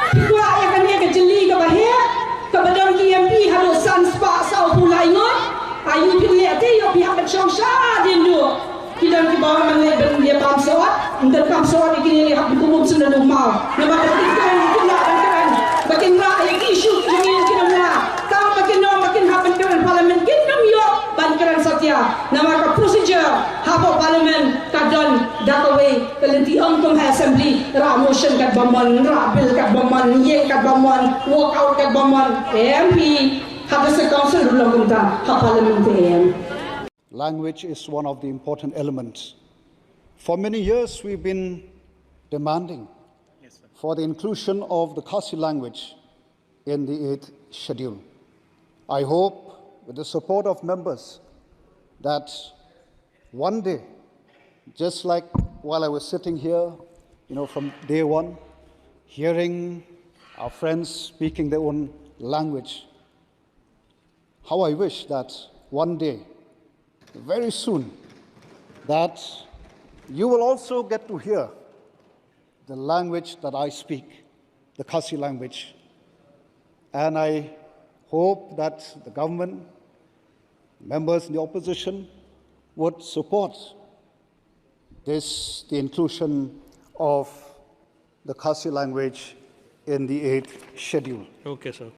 Gua yang kan dia ke jeli ke bahia, ke badan KMP harus sanspa sau pulai ngot. Ayu pilih ati yo pihak bencong sah dindu. Kita di bawah mana dia pam sewat, untuk pam sewat ini hak hukum sudah normal. Nama kita kan makin rakyat isu ini kita nak. Tahu makin happen dengan parlimen kita yo bankaran satya. Nama ka procedure habo parlimen kadon dakaway kelenti angkum assembly ra motion kat bamon ra bill kat bamon ye kat bamon walk out kat bamon MP have the council dulu kumta ha parliament. Language is one of the important elements. For many years we've been demanding for the inclusion of the Khasi language in the 8th schedule. I hope, with the support of members, that one day, just like while I was sitting here, from day one, hearing our friends speaking their own language, how I wish that one day, very soon, that you will also get to hear the language that I speak, the Khasi language. And I hope that the government, members in the opposition, would support the inclusion of the Khasi language in the 8th schedule. Okay, sir.